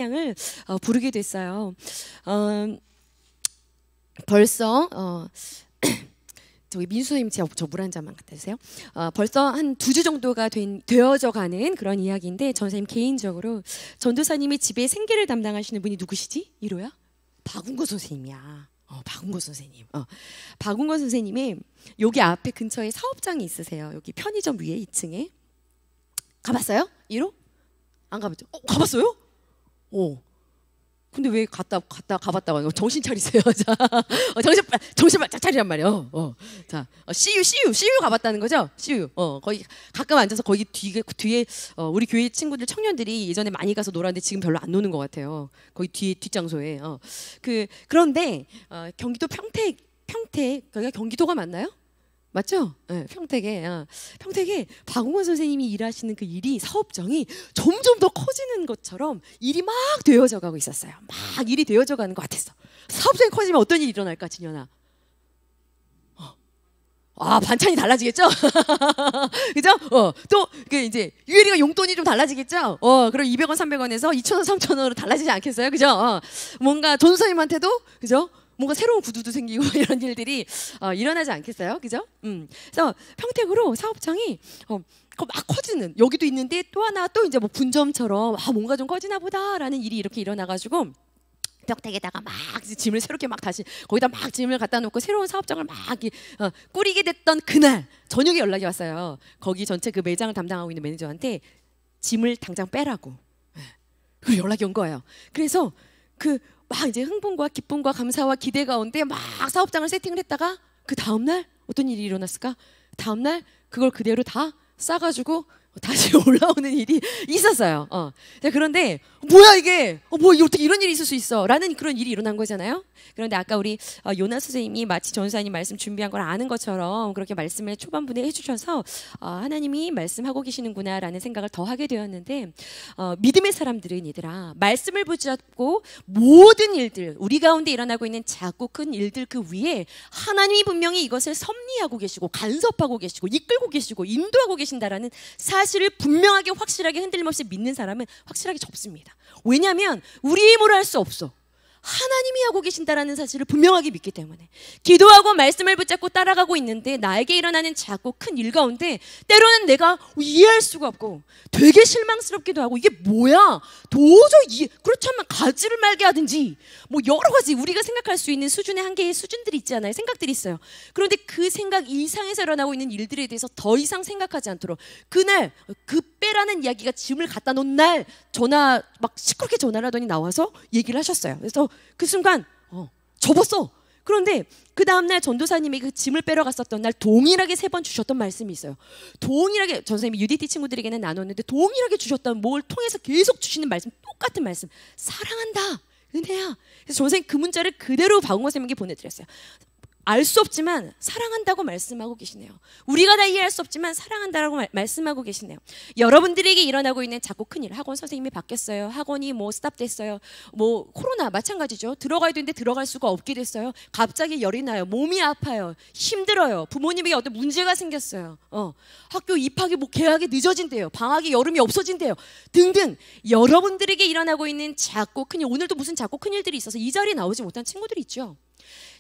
찬양을 부르게 됐어요. 벌써 저기 민수님 저 물 한 잔만 갖다 주세요. 벌써 한 2주 정도가 되어져 가는 그런 이야기인데 전사님 개인적으로 전도사님의 집에 생계를 담당하시는 분이 누구시지? 1호야? 박운거 선생님이야. 박운거 선생님. 박운거 선생님이 여기 앞에 근처에 사업장이 있으세요. 여기 편의점 위에 2층에. 가봤어요? 1호? 안 가봤죠? 가봤어요? 근데 왜 가봤다고 정신 차리세요. 자, 정신 바짝 차리란 말이에요. 자, CU 가봤다는 거죠. CU. 거기 가끔 앉아서 거기 뒤에 우리 교회 친구들 청년들이 예전에 많이 가서 놀았는데 지금 별로 안 노는 것 같아요. 거기 뒤에 뒷장소에. 그런데 경기도 평택 거기가 경기도가 맞나요? 맞죠? 네, 평택에 박웅원 선생님이 일하시는 그 일이 사업장이 점점 더 커지는 것처럼 일이 막 되어져 가고 있었어요. 막 일이 되어져 가는 것 같았어. 사업장이 커지면 어떤 일이 일어날까, 진현아? 반찬이 달라지겠죠? 그죠? 또 이제 유혜리가 용돈이 좀 달라지겠죠? 그럼 200원, 300원에서 2,000원, 3,000원으로 달라지지 않겠어요? 그죠? 뭔가 전도사님한테도 그죠? 뭔가 새로운 구두도 생기고 이런 일들이 일어나지 않겠어요? 그죠? 그래서 평택으로 사업장이 막 커지는, 여기도 있는데 또 하나 또 이제 뭐 분점처럼 뭔가 좀 커지나 보다라는 일이 이렇게 일어나가지고 평택에다가 막 짐을 새롭게 막 다시 거기다 막 짐을 갖다 놓고 새로운 사업장을 막 꾸리게 됐던 그날 저녁에 연락이 왔어요. 거기 전체 그 매장을 담당하고 있는 매니저한테 짐을 당장 빼라고. 그 연락이 온 거예요. 그래서 막 이제 흥분과 기쁨과 감사와 기대 가운데 막 사업장을 세팅을 했다가 그 다음날 어떤 일이 일어났을까? 다음날 그걸 그대로 다 싸가지고 다시 올라오는 일이 있었어요. 그런데 뭐야 이게? 어떻게 이런 일이 있을 수 있어? 라는 그런 일이 일어난 거잖아요. 그런데 아까 우리 요나 선생님이 마치 전사님 말씀 준비한 걸 아는 것처럼 그렇게 말씀을 초반부에 해주셔서 하나님이 말씀하고 계시는구나 라는 생각을 더 하게 되었는데, 믿음의 사람들은 얘들아, 말씀을 붙잡고 모든 일들, 우리 가운데 일어나고 있는 작고 큰 일들 그 위에 하나님이 분명히 이것을 섭리하고 계시고 간섭하고 계시고 이끌고 계시고 인도하고 계신다라는 사실을 분명하게 확실하게 흔들림 없이 믿는 사람은 확실하게 접습니다. 왜냐하면 우리 힘으로 할 수 없어. 하나님이 하고 계신다라는 사실을 분명하게 믿기 때문에. 기도하고 말씀을 붙잡고 따라가고 있는데 나에게 일어나는 작고 큰 일 가운데 때로는 내가 이해할 수가 없고 되게 실망스럽기도 하고 이게 뭐야? 도저히 그렇다면 가지를 말게 하든지 뭐 여러 가지 우리가 생각할 수 있는 수준의 한계의 수준들이 있잖아요. 생각들이 있어요. 그런데 그 생각 이상에서 일어나고 있는 일들에 대해서 더 이상 생각하지 않도록 그날 빼라는 이야기가 짐을 갖다 놓은 날 전화 막 시끄럽게 전화를 하더니 나와서 얘기를 하셨어요. 그래서 그 순간 접었어. 그런데 그 다음날 전도사님이 그 짐을 빼러 갔었던 날 동일하게 3번 주셨던 말씀이 있어요. 동일하게 전도사님이 UDT 친구들에게는 나눴는데 동일하게 주셨던 뭘 통해서 계속 주시는 말씀, 똑같은 말씀. 사랑한다. 은혜야. 그래서 전도사님 그 문자를 그대로 박웅호 선생님께 보내드렸어요. 알 수 없지만 사랑한다고 말씀하고 계시네요. 우리가 다 이해할 수 없지만 사랑한다라고 말씀하고 계시네요. 여러분들에게 일어나고 있는 작고 큰일, 학원 선생님이 바뀌었어요. 학원이 뭐 스탑됐어요. 뭐 코로나 마찬가지죠. 들어가야 되는데 들어갈 수가 없게 됐어요. 갑자기 열이 나요. 몸이 아파요. 힘들어요. 부모님에게 어떤 문제가 생겼어요. 학교 입학이 뭐 개학이 늦어진대요. 방학이 여름이 없어진대요. 등등 여러분들에게 일어나고 있는 작고 큰일, 오늘도 무슨 작고 큰일들이 있어서 이 자리에 나오지 못한 친구들이 있죠.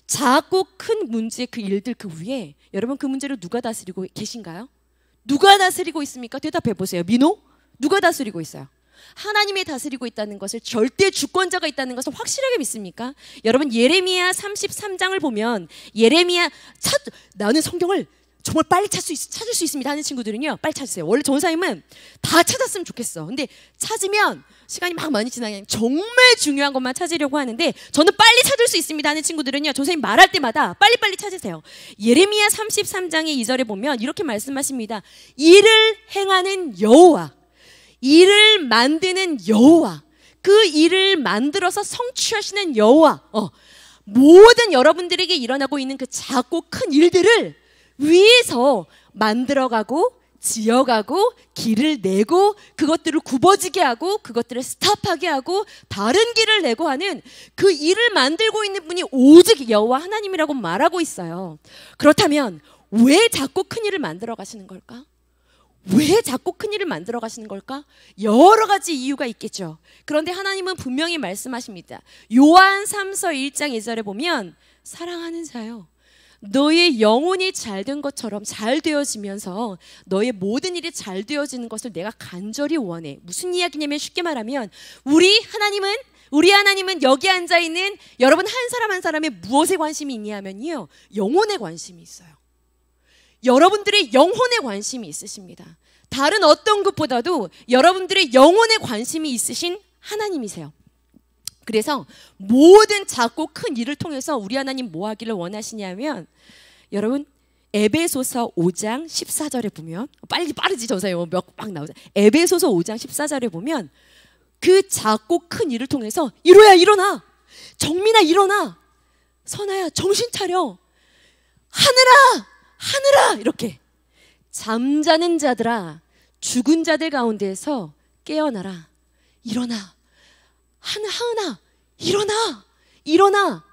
작고 큰 문제 그 일들 그 위에 여러분 그 문제를 누가 다스리고 계신가요? 누가 다스리고 있습니까? 대답해 보세요. 민호? 누가 다스리고 있어요? 하나님이 다스리고 있다는 것을, 절대 주권자가 있다는 것을 확실하게 믿습니까? 여러분 예레미야 33장을 보면 나는 성경을 정말 빨리 찾을 수 있습니다 하는 친구들은요, 빨리 찾으세요. 원래 전사님은 다 찾았으면 좋겠어. 근데 찾으면 시간이 막 많이 지나면 정말 중요한 것만 찾으려고 하는데, 저는 빨리 찾을 수 있습니다 하는 친구들은요, 전사님 말할 때마다 빨리빨리 찾으세요. 예레미야 33장의 2절에 보면 이렇게 말씀하십니다. 일을 행하는 여호와, 일을 만드는 여호와, 그 일을 만들어서 성취하시는 여호와, 모든 여러분들에게 일어나고 있는 그 작고 큰 일들을 위에서 만들어가고 지어가고 길을 내고 그것들을 굽어지게 하고 그것들을 스탑하게 하고 다른 길을 내고 하는 그 일을 만들고 있는 분이 오직 여호와 하나님이라고 말하고 있어요. 그렇다면 왜 자꾸 큰 일을 만들어 가시는 걸까? 왜 자꾸 큰일을 만들어 가시는 걸까? 여러 가지 이유가 있겠죠. 그런데 하나님은 분명히 말씀하십니다. 요한 3서 1장 2절에 보면 사랑하는 자요, 너의 영혼이 잘된 것처럼 잘 되어지면서 너의 모든 일이 잘 되어지는 것을 내가 간절히 원해. 무슨 이야기냐면, 쉽게 말하면 우리 하나님은 여기 앉아있는 여러분 한 사람 한 사람의 무엇에 관심이 있냐면요, 영혼에 관심이 있어요. 여러분들의 영혼에 관심이 있으십니다. 다른 어떤 것보다도 여러분들의 영혼에 관심이 있으신 하나님이세요. 그래서 모든 작고 큰 일을 통해서 우리 하나님 뭐 하기를 원하시냐면, 여러분 에베소서 5장 14절에 보면, 빠르지 전사요, 몇 방 나오죠. 에베소서 5장 14절에 보면 그 작고 큰 일을 통해서 이로야 일어나, 정민아 일어나, 선아야 정신 차려, 하늘아 이렇게, 잠자는 자들아 죽은 자들 가운데에서 깨어나라, 일어나, 하은아 일어나.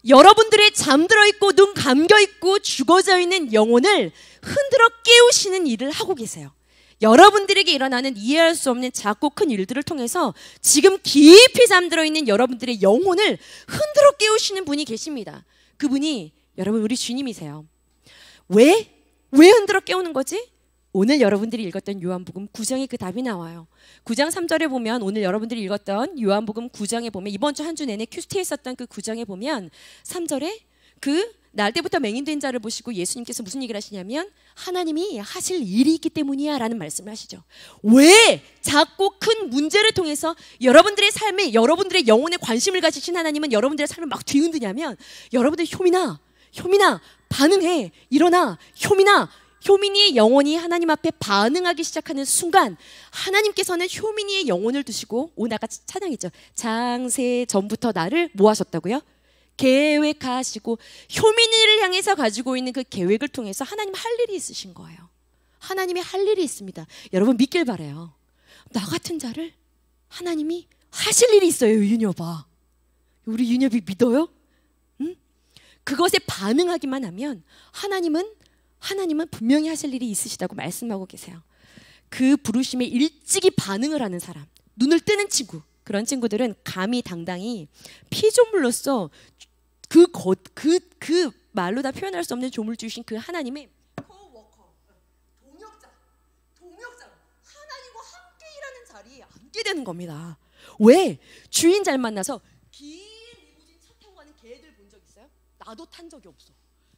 여러분들의 잠들어 있고 눈 감겨 있고 죽어져 있는 영혼을 흔들어 깨우시는 일을 하고 계세요. 여러분들에게 일어나는 이해할 수 없는 작고 큰 일들을 통해서 지금 깊이 잠들어 있는 여러분들의 영혼을 흔들어 깨우시는 분이 계십니다. 그분이 여러분 우리 주님이세요. 왜 흔들어 깨우는 거지? 오늘 여러분들이 읽었던 요한복음 9장에 그 답이 나와요. 9장 3절에 보면, 오늘 여러분들이 읽었던 요한복음 9장에 보면, 이번 주 한 주 내내 큐스트에 있었던 그 9장에 보면 3절에 그 날 때부터 맹인된 자를 보시고 예수님께서 무슨 얘기를 하시냐면, 하나님이 하실 일이 있기 때문이야 라는 말씀을 하시죠. 왜 작고 큰 문제를 통해서 여러분들의 삶에, 여러분들의 영혼에 관심을 가지신 하나님은 여러분들의 삶을 막 뒤흔드냐면, 여러분들 효민아 반응해, 일어나, 효민이의 영혼이 하나님 앞에 반응하기 시작하는 순간, 하나님께서는 효민이의 영혼을 두시고, 오늘 아까 찬양했죠. 장세 전부터 나를 뭐 하셨다고요? 계획하시고, 효민이를 향해서 가지고 있는 그 계획을 통해서 하나님 할 일이 있으신 거예요. 하나님이 할 일이 있습니다. 여러분 믿길 바라요. 나 같은 자를 하나님이 하실 일이 있어요. 윤여봐, 우리 윤여비 믿어요? 응? 그것에 반응하기만 하면 하나님은 분명히 하실 일이 있으시다고 말씀하고 계세요. 그 부르심에 일찍이 반응을 하는 사람, 눈을 뜨는 친구, 그런 친구들은 감히 당당히 피조물로서 그 말로 다 표현할 수 없는 조물 주신 그 하나님의 코워커, 동역자, 하나님과 함께 일하는 자리에 앉게 되는 겁니다. 왜? 주인 잘 만나서 긴 리무진 차 타고 가는 개들 본 적 있어요? 나도 탄 적이 없어.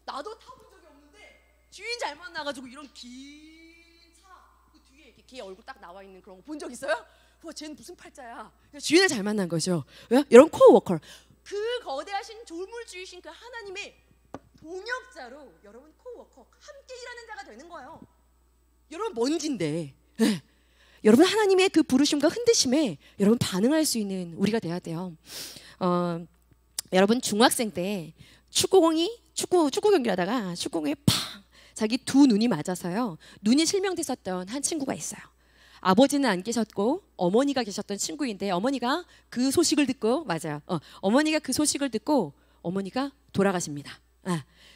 나도 타본 적이 없는데 주인 잘 만나가지고 이런 긴 차 그 뒤에 이렇게 개 얼굴 딱 나와 있는 그런 거 본 적 있어요? 와, 쟤는 무슨 팔자야? 주인을 잘 만난 거죠. 왜? 이런 코워커, 그 거대하신 조물주이신 그 하나님의 동역자로 여러분 코워커, 함께 일하는 자가 되는 거예요. 여러분 먼지인데, 네. 여러분 하나님의 그 부르심과 흔드심에 여러분 반응할 수 있는 우리가 돼야 돼요. 여러분 중학생 때 축구 경기를 하다가 축구공에 팡 자기 두 눈이 맞아서요, 눈이 실명됐었던 한 친구가 있어요. 아버지는 안 계셨고 어머니가 계셨던 친구인데, 어머니가 그 소식을 듣고, 맞아요, 어머니가 그 소식을 듣고 어머니가 돌아가십니다.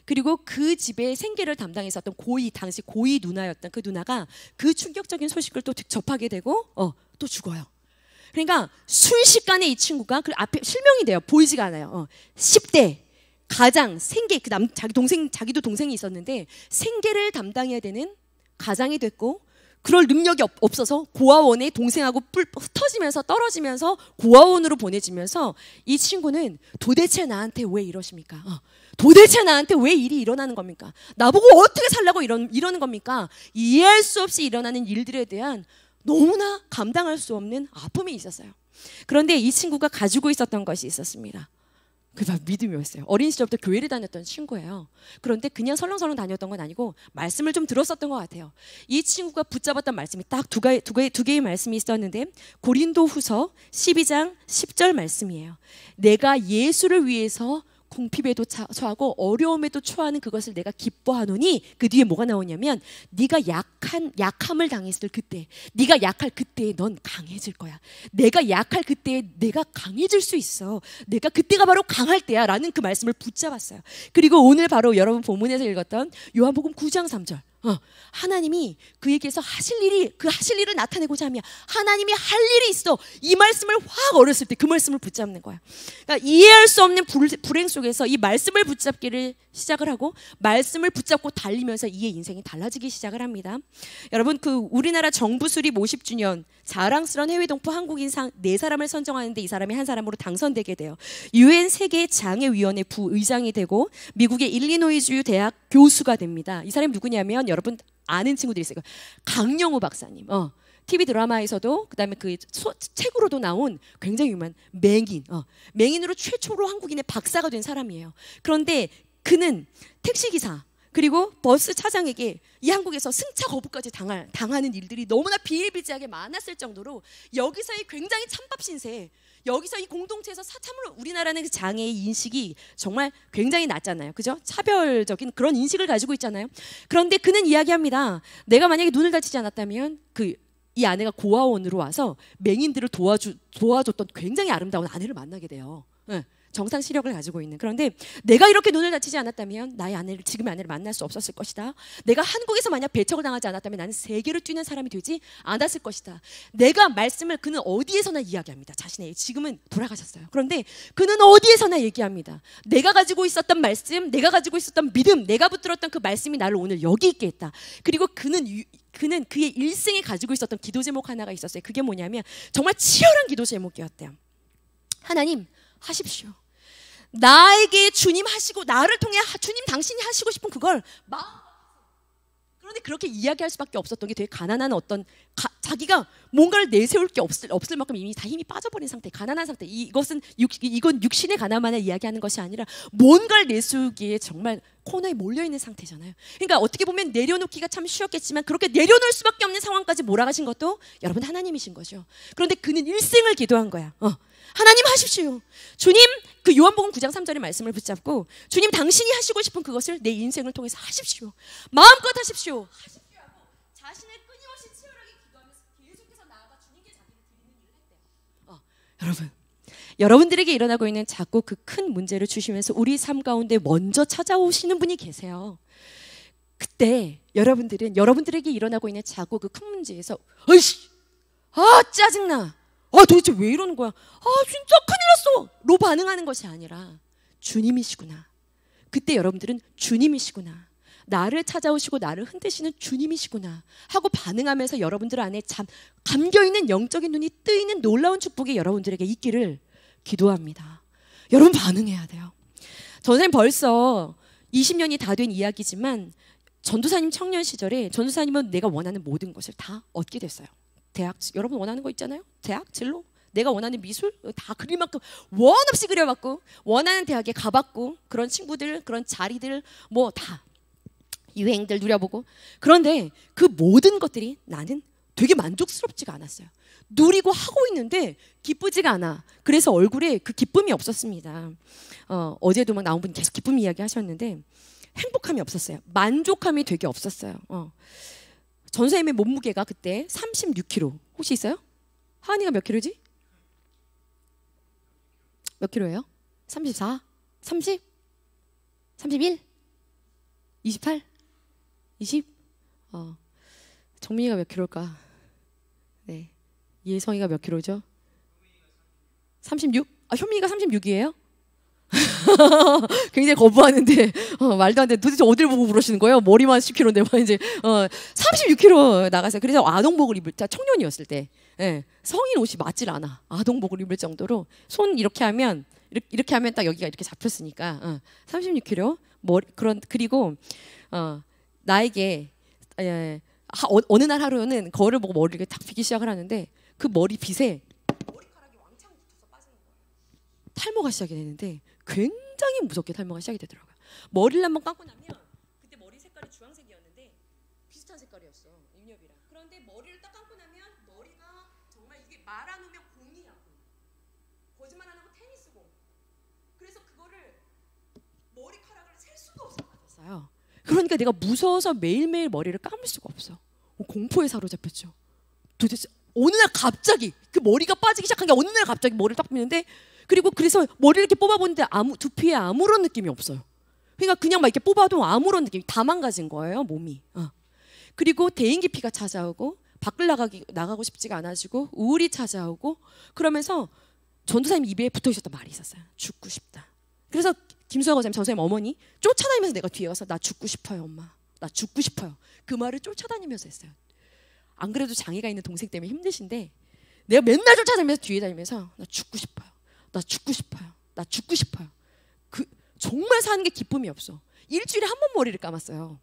그리고 그 집에 생계를 담당했었던 당시 고이 누나였던 그 누나가 그 충격적인 소식을 또 접하게 되고 또 죽어요. 그러니까 순식간에 이 친구가 그 앞에 실명이 돼요. 보이지가 않아요. 10대 가장 생계, 자기도 동생이 있었는데 생계를 담당해야 되는 가장이 됐고, 그럴 능력이 없어서 고아원에 동생하고 흩어지면서 떨어지면서 고아원으로 보내지면서, 이 친구는 도대체 나한테 왜 이러십니까? 도대체 나한테 왜 일이 일어나는 겁니까? 나보고 어떻게 살라고 이러는 겁니까? 이해할 수 없이 일어나는 일들에 대한 너무나 감당할 수 없는 아픔이 있었어요. 그런데 이 친구가 가지고 있었던 것이 있었습니다. 그게 믿음이었어요. 어린 시절부터 교회를 다녔던 친구예요. 그런데 그냥 설렁설렁 다녔던 건 아니고 말씀을 좀 들었었던 것 같아요. 이 친구가 붙잡았던 말씀이 딱 두 개의 말씀이 있었는데, 고린도후서 12장 10절 말씀이에요. 내가 예수를 위해서 궁핍에도 처하고 어려움에도 처하는 그것을 내가 기뻐하노니, 그 뒤에 뭐가 나오냐면, 네가 약함을 당했을 그때, 네가 약할 그때에 넌 강해질 거야. 내가 약할 그때에 내가 강해질 수 있어. 내가 그때가 바로 강할 때야 라는 그 말씀을 붙잡았어요. 그리고 오늘 바로 여러분 본문에서 읽었던 요한복음 9장 3절, 하나님이 그에게서 하실 일을 나타내고자 하며 하나님이 할 일이 있어. 이 말씀을 확 어렸을 때 그 말씀을 붙잡는 거야. 그러니까 이해할 수 없는 불행 속에서 이 말씀을 붙잡기를 시작을 하고 말씀을 붙잡고 달리면서 이의 인생이 달라지기 시작을 합니다. 여러분, 그 우리나라 정부 수립 50주년 자랑스러운 해외 동포 한국인 상 4사람을 선정하는데 이 사람이 한 사람으로 당선되게 돼요. UN 세계 장애위원회 부의장이 되고 미국의 일리노이주 대학 교수가 됩니다. 이 사람이 누구냐면 여러분 아는 친구들이 있어요. 강영우 박사님. TV 드라마에서도 그다음에 그 책으로도 나온 굉장히 유명한 맹인. 맹인으로 최초로 한국인의 박사가 된 사람이에요. 그런데 그는 택시기사 그리고 버스 차장에게 이 한국에서 승차 거부까지 당하는 일들이 너무나 비일비재하게 많았을 정도로 여기서의 굉장히 찬밥 신세, 여기서 이 공동체에서 참으로 우리나라는 그 장애의 인식이 정말 굉장히 낮잖아요. 그죠? 차별적인 그런 인식을 가지고 있잖아요. 그런데 그는 이야기합니다. 내가 만약에 눈을 다치지 않았다면 이 아내가 고아원으로 와서 맹인들을 도와줬던 굉장히 아름다운 아내를 만나게 돼요. 네. 정상 시력을 가지고 있는. 그런데 내가 이렇게 눈을 다치지 않았다면 나의 지금의 아내를 만날 수 없었을 것이다. 내가 한국에서 만약 배척을 당하지 않았다면 나는 세계를 뛰는 사람이 되지 않았을 것이다. 내가 말씀을 그는 어디에서나 이야기합니다. 자신의 지금은 돌아가셨어요. 그런데 그는 어디에서나 얘기합니다. 내가 가지고 있었던 말씀, 내가 가지고 있었던 믿음, 내가 붙들었던 그 말씀이 나를 오늘 여기 있게 했다. 그리고 그는 그의 일생에 가지고 있었던 기도 제목 하나가 있었어요. 그게 뭐냐면 정말 치열한 기도 제목이었대요. 하나님 하십시오. 나에게 주님 하시고 나를 통해 주님 당신이 하시고 싶은 그걸 그런데 그렇게 이야기할 수밖에 없었던 게 되게 가난한 어떤 자기가 뭔가를 내세울 게 없을 만큼 이미 다 힘이 빠져버린 상태, 가난한 상태. 이건 육신의 가난만을 이야기하는 것이 아니라 뭔가를 내세우기에 정말 코너에 몰려있는 상태잖아요. 그러니까 어떻게 보면 내려놓기가 참 쉬웠겠지만 그렇게 내려놓을 수밖에 없는 상황까지 몰아가신 것도 여러분 하나님이신 거죠. 그런데 그는 일생을 기도한 거야. 하나님 하십시오. 주님, 그 요한복음 9장 3절의 말씀을 붙잡고 주님 당신이 하시고 싶은 그것을 내 인생을 통해서 하십시오. 마음껏 하십시오. 하십시오 하고 자신을 끊임없이 치열하게 기도하면서 계속해서 나아가 주님께 자기를 드리는 일을 했대요. 여러분, 여러분들에게 일어나고 있는 자꾸 그 큰 문제를 주시면서 우리 삶 가운데 먼저 찾아오시는 분이 계세요. 그때 여러분들에게 일어나고 있는 자꾸 그 큰 문제에서 어이씨, 짜증나. 도대체 왜 이러는 거야? 진짜 큰일 났어! 로 반응하는 것이 아니라 주님이시구나. 그때 여러분들은 주님이시구나. 나를 찾아오시고 나를 흔드시는 주님이시구나 하고 반응하면서 여러분들 안에 감겨있는 영적인 눈이 뜨이는 놀라운 축복이 여러분들에게 있기를 기도합니다. 여러분 반응해야 돼요. 선생님 벌써 20년이 다 된 이야기지만 전도사님 청년 시절에 전도사님은 내가 원하는 모든 것을 다 얻게 됐어요. 대학, 여러분 원하는 거 있잖아요. 대학, 진로, 내가 원하는 미술 다 그릴 만큼 원 없이 그려봤고 원하는 대학에 가봤고 그런 친구들, 그런 자리들 뭐 다 유행들 누려보고 그런데 그 모든 것들이 나는 되게 만족스럽지가 않았어요. 누리고 하고 있는데 기쁘지가 않아. 그래서 얼굴에 그 기쁨이 없었습니다. 어제도 막 나온 분이 계속 기쁨 이야기 하셨는데 행복함이 없었어요. 만족함이 되게 없었어요. 전사님의 몸무게가 그때 36kg 혹시 있어요? 하은이가 몇 킬로지? 몇 킬로예요? 34? 30? 31? 28? 20? 정민이가 몇 킬로일까? 네, 예성이가 몇 킬로죠? 36? 현민이가 36이에요? 굉장히 거부하는데 말도 안 돼. 도대체 어딜 보고 그러시는 거예요? 머리만 10kg인데 막 이제 36kg 나갔어요. 그래서 아동복을 입을 때 청년이었을 때 성인 옷이 맞질 않아. 아동복을 입을 정도로 손 이렇게 하면 딱 여기가 이렇게 잡혔으니까 36kg 그리고 나에게 어느 날 하루는 거울을 보고 머리를 탁 빗기 시작을 하는데 그 머리빗에 머리카락이 왕창 붙어서 빠지는 거예요. 탈모가 시작이 되는데 굉장히 무섭게 탈모가 시작이 되더라고요. 머리를 한번 감고 나면 그때 머리 색깔이 주황색이었는데 비슷한 색깔이었어. 윤엽이랑. 그런데 머리를 딱 감고 나면 머리가 정말 이게 말 안 오면 공이야. 거짓말 안 하고 테니스공. 그래서 그거를 머리카락을 셀 수가 없어요. 그러니까 내가 무서워서 매일매일 머리를 감을 수가 없어. 공포에 사로잡혔죠. 도대체 어느 날 갑자기 그 머리가 빠지기 시작한 게 어느 날 갑자기 머리를 딱 미는데 그리고 그래서 머리를 이렇게 뽑아보는데 두피에 아무런 느낌이 없어요. 그러니까 그냥 막 이렇게 뽑아도 아무런 느낌이 다 망가진 거예요, 몸이. 그리고 대인기피가 찾아오고 밖을 나가고 싶지가 않아지고 우울이 찾아오고 그러면서 전도사님 입에 붙어 있었던 말이 있었어요. 죽고 싶다. 그래서 김수아 권사님 전도사님 어머니 쫓아다니면서 내가 뒤에 가서 나 죽고 싶어요 엄마. 나 죽고 싶어요. 그 말을 쫓아다니면서 했어요. 안 그래도 장애가 있는 동생 때문에 힘드신데 내가 맨날 쫓아다니면서 뒤에 다니면서 나 죽고 싶어요. 나 죽고 싶어요. 나 죽고 싶어요. 그 정말 사는 게 기쁨이 없어. 일주일에 한 번 머리를 감았어요.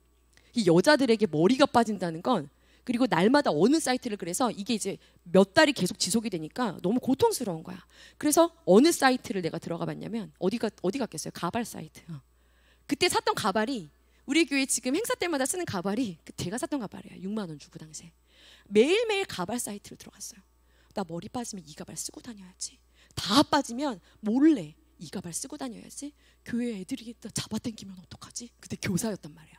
이 여자들에게 머리가 빠진다는 건 그리고 날마다 어느 사이트를 그래서 이게 이제 몇 달이 계속 지속이 되니까 너무 고통스러운 거야. 그래서 어느 사이트를 내가 들어가 봤냐면 어디 갔겠어요? 가발 사이트. 그때 샀던 가발이 우리 교회 지금 행사 때마다 쓰는 가발이 제가 샀던 가발이에요. 6만 원 주고 당시에. 매일매일 가발 사이트를 들어갔어요. 나 머리 빠지면 이 가발 쓰고 다녀야지. 다 빠지면 몰래 이 가발 쓰고 다녀야지. 교회 애들이 잡아당기면 어떡하지? 그때 교사였단 말이에요.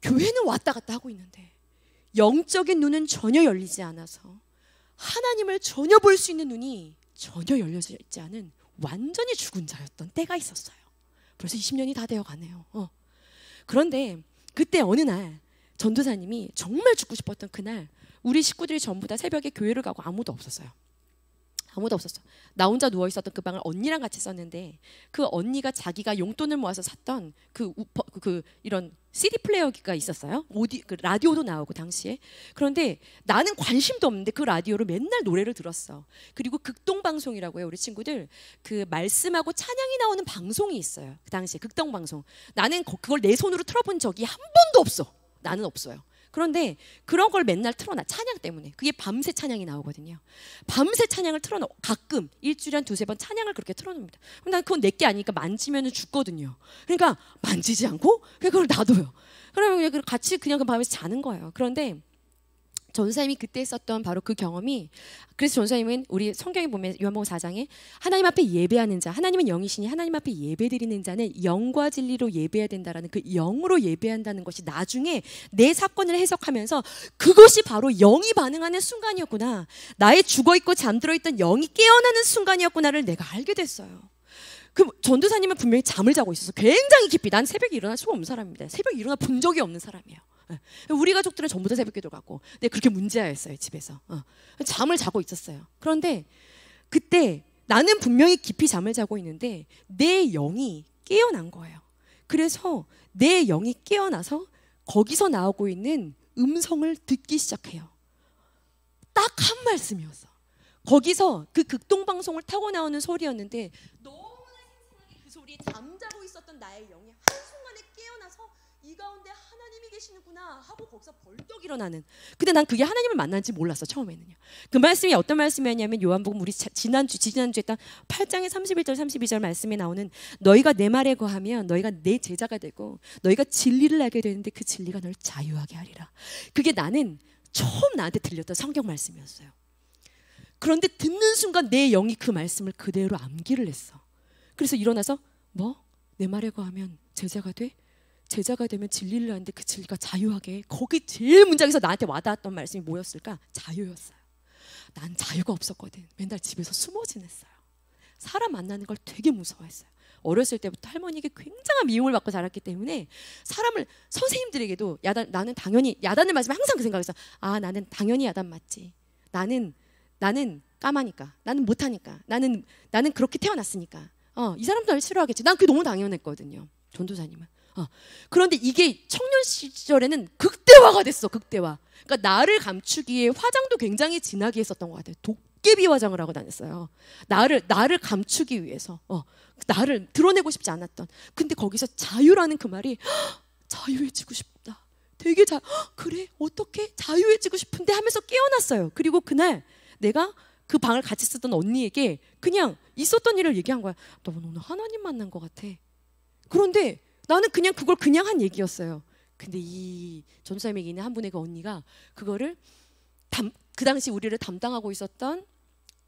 교회는 왔다 갔다 하고 있는데 영적인 눈은 전혀 열리지 않아서 하나님을 전혀 볼 수 있는 눈이 전혀 열려져 있지 않은 완전히 죽은 자였던 때가 있었어요. 벌써 20년이 다 되어 가네요. 그런데 그때 어느 날 전도사님이 정말 죽고 싶었던 그날 우리 식구들이 전부 다 새벽에 교회를 가고 아무도 없었어요. 아무도 없었어. 나 혼자 누워 있었던 그 방을 언니랑 같이 썼는데 그 언니가 자기가 용돈을 모아서 샀던 그 이런 CD 플레이어가 있었어요. 그 라디오도 나오고 당시에. 그런데 나는 관심도 없는데 그 라디오로 맨날 노래를 들었어. 그리고 극동방송이라고 해요. 우리 친구들 그 말씀하고 찬양이 나오는 방송이 있어요. 그 당시에 극동방송. 나는 그걸 내 손으로 틀어본 적이 한 번도 없어. 나는 없어요. 그런데 그런 걸 맨날 틀어놔. 찬양 때문에. 그게 밤새 찬양이 나오거든요. 밤새 찬양을 틀어놓 가끔 일주일에 한 두세 번 찬양을 그렇게 틀어놓습니다. 그럼 난 그건 내게 아니니까 만지면 죽거든요. 그러니까 만지지 않고 그걸 놔둬요. 그러면 그냥 같이 그냥 그 밤에서 자는 거예요. 그런데 전사님이 그때 썼던 바로 그 경험이 그래서 전사님은 우리 성경에 보면 요한복음 4장에 하나님 앞에 예배하는 자 하나님은 영이시니 하나님 앞에 예배드리는 자는 영과 진리로 예배해야 된다라는 그 영으로 예배한다는 것이 나중에 내 사건을 해석하면서 그것이 바로 영이 반응하는 순간이었구나. 나의 죽어있고 잠들어있던 영이 깨어나는 순간이었구나를 내가 알게 됐어요. 그 전도사님은 분명히 잠을 자고 있어서 굉장히 깊이 난 새벽에 일어날 수가 없는 사람입니다. 새벽에 일어나 본 적이 없는 사람이에요. 우리 가족들은 전부 다 새벽기도 가고 근데 그렇게 문제였어요. 집에서 잠을 자고 있었어요. 그런데 그때 나는 분명히 깊이 잠을 자고 있는데 내 영이 깨어난 거예요. 그래서 내 영이 깨어나서 거기서 나오고 있는 음성을 듣기 시작해요. 딱 한 말씀이었어. 거기서 그 극동방송을 타고 나오는 소리였는데 너무나 생생하게 그 소리에 잠자고 있었던 나의 영이 한순간에 깨어나서 이 가운데 하나님이 계시는구나 하고 거기서 벌떡 일어나는. 근데 난 그게 하나님을 만난지 몰랐어. 처음에는요. 그 말씀이 어떤 말씀이었냐면 요한복음 우리 지난주 했던 8장의 31절 32절 말씀에 나오는 너희가 내 말에 거하면 너희가 내 제자가 되고 너희가 진리를 알게 되는데 그 진리가 널 자유하게 하리라. 그게 나는 처음 나한테 들렸던 성경 말씀이었어요. 그런데 듣는 순간 내 영이 그 말씀을 그대로 암기를 했어. 그래서 일어나서 뭐? 내 말에 거하면 제자가 돼? 제자가 되면 진리를 아는데 그 진리가 자유하게. 거기 제일 문장에서 나한테 와닿았던 말씀이 뭐였을까? 자유였어요. 난 자유가 없었거든. 맨날 집에서 숨어 지냈어요. 사람 만나는 걸 되게 무서워했어요. 어렸을 때부터 할머니에게 굉장한 미움을 받고 자랐기 때문에 사람을 선생님들에게도 나는 당연히 야단을 맞으면 항상 그 생각했어. 아 나는 당연히 야단 맞지. 나는 까마니까. 나는 못하니까. 나는 그렇게 태어났으니까. 이 사람도 날 싫어하겠지. 난 그게 너무 당연했거든요. 전도사님은. 그런데 이게 청년 시절에는 극대화가 됐어. 극대화. 그러니까 나를 감추기 위해 화장도 굉장히 진하게 했었던 것 같아요. 도깨비 화장을 하고 다녔어요. 나를 감추기 위해서. 나를 드러내고 싶지 않았던. 근데 거기서 자유라는 그 말이 자유해지고 싶다. 되게 그래? 어떻게? 자유해지고 싶은데 하면서 깨어났어요. 그리고 그날 내가 그 방을 같이 쓰던 언니에게 그냥 있었던 일을 얘기한 거야. 너 오늘 하나님 만난 것 같아. 그런데 나는 그냥 그걸 그냥 한 얘기였어요. 근데 이 전도사님에게 있는 한 분의 그 언니가 그거를 그 당시 우리를 담당하고 있었던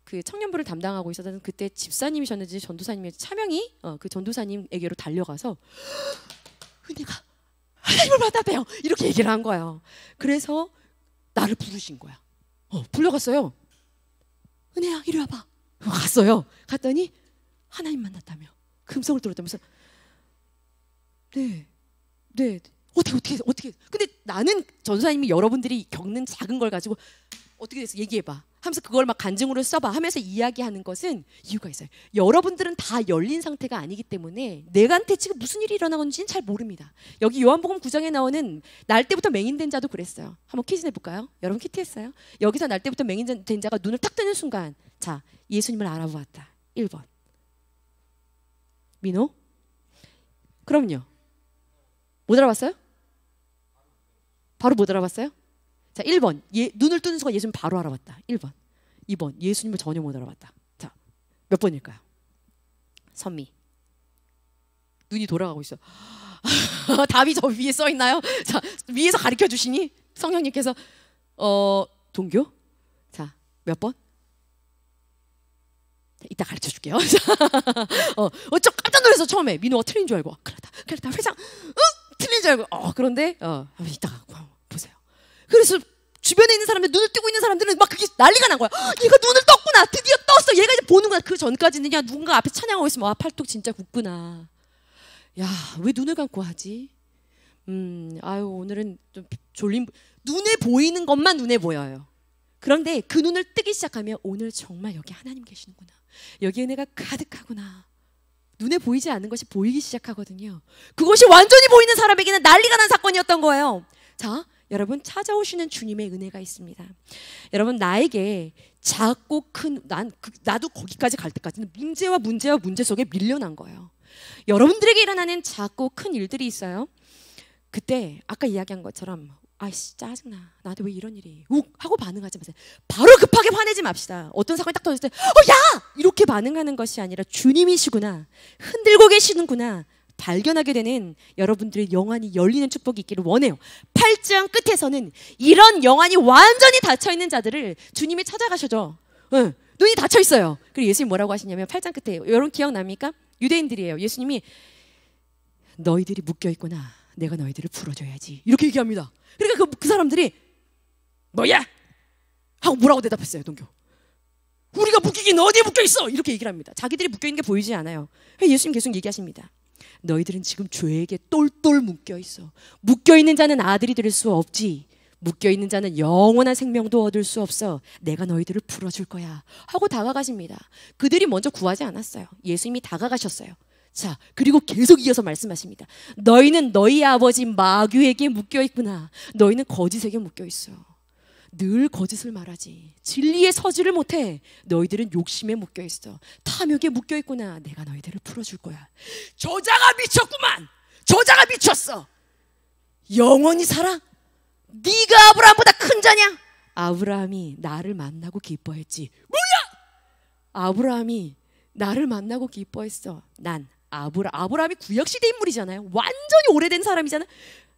그 청년부를 담당하고 있었던 그때 집사님이셨는지 전도사님의 차명이 그 전도사님에게로 달려가서 은혜가 하나님을 만나봬요 이렇게 얘기를 한 거예요. 그래서 나를 부르신 거야. 불러갔어요. 은혜야 이리 와봐. 갔어요. 갔더니 하나님 만났다며 그 음성을 들었다면서 네 어떻게. 근데 나는 전도사님이 여러분들이 겪는 작은 걸 가지고 어떻게 됐어? 얘기해봐. 하면서 그걸 막 간증으로 써봐 하면서 이야기하는 것은 이유가 있어요. 여러분들은 다 열린 상태가 아니기 때문에 내가한테 지금 무슨 일이 일어나는지는 잘 모릅니다. 여기 요한복음 9장에 나오는 날 때부터 맹인된 자도 그랬어요. 한번 퀴즈 내볼까요? 여러분 퀴즈 했어요? 여기서 날 때부터 맹인된 자가 눈을 딱 뜨는 순간 자, 예수님을 알아보았다. 1번. 민호? 그럼요. 못 알아봤어요? 바로 못 알아봤어요? 자, 1번. 눈을 뜨는 순간 예수님 바로 알아봤다. 1번. 2번. 예수님을 전혀 못 알아봤다. 자, 몇 번일까요? 선미. 눈이 돌아가고 있어. 답이 저 위에 써 있나요? 자, 위에서 가르쳐 주시니? 성령님께서 동교? 자, 몇 번? 이따 가르쳐 줄게요. 좀 깜짝 놀라서 처음에 민호가 틀린 줄 알고 그랬다 회장 틀린 줄 알고 그런데 이따가 보세요. 그래서 주변에 있는 사람들 눈을 뜨고 있는 사람들은 막 그게 난리가 난 거야. 얘가 눈을 떴구나. 드디어 떴어. 얘가 이제 보는구나. 그 전까지는 야 누군가 앞에 찬양하고 있으면 팔뚝 진짜 굳구나. 야 왜 눈을 감고 하지? 아유 오늘은 좀 졸린 눈에 보이는 것만 눈에 보여요. 그런데 그 눈을 뜨기 시작하면 오늘 정말 여기 하나님 계시는구나. 여기 은혜가 가득하구나. 눈에 보이지 않는 것이 보이기 시작하거든요. 그것이 완전히 보이는 사람에게는 난리가 난 사건이었던 거예요. 자, 여러분 찾아오시는 주님의 은혜가 있습니다. 여러분 나에게 작고 큰 나도 거기까지 갈 때까지는 문제와 문제 속에 밀려난 거예요. 여러분들에게 일어나는 작고 큰 일들이 있어요. 그때 아까 이야기한 것처럼 아이씨 짜증나 나한테 왜 이런 일이 욱 하고 반응하지 마세요. 바로 급하게 화내지 맙시다. 어떤 사건이 딱 터졌을 때 야! 이렇게 반응하는 것이 아니라 주님이시구나 흔들고 계시는구나 발견하게 되는 여러분들의 영안이 열리는 축복이 있기를 원해요. 8장 끝에서는 이런 영안이 완전히 닫혀있는 자들을 주님이 찾아가셔죠. 눈이 닫혀있어요. 그리고 예수님이 뭐라고 하시냐면 8장 끝에 여러분 기억납니까? 유대인들이에요. 예수님이 너희들이 묶여있구나 내가 너희들을 풀어줘야지 이렇게 얘기합니다. 그러니까 그 사람들이 뭐야? 하고 뭐라고 대답했어요. 동교 우리가 묶이긴 어디에 묶여있어 이렇게 얘기를 합니다. 자기들이 묶여있는 게 보이지 않아요. 예수님 계속 얘기하십니다. 너희들은 지금 죄에게 똘똘 묶여있어. 묶여있는 자는 아들이 될 수 없지. 묶여있는 자는 영원한 생명도 얻을 수 없어. 내가 너희들을 풀어줄 거야 하고 다가가십니다. 그들이 먼저 구하지 않았어요. 예수님이 다가가셨어요. 자, 그리고 계속 이어서 말씀하십니다. 너희는 너희 아버지 마귀에게 묶여있구나. 너희는 거짓에게 묶여있어. 늘 거짓을 말하지. 진리에 서지를 못해. 너희들은 욕심에 묶여있어. 탐욕에 묶여있구나. 내가 너희들을 풀어줄 거야. 저자가 미쳤구만. 저자가 미쳤어. 영원히 살아? 네가 아브라함보다 큰 자냐? 아브라함이 나를 만나고 기뻐했지. 뭐야? 아브라함이 나를 만나고 기뻐했어. 난 아브라함이 구약시대 인물이잖아요. 완전히 오래된 사람이잖아.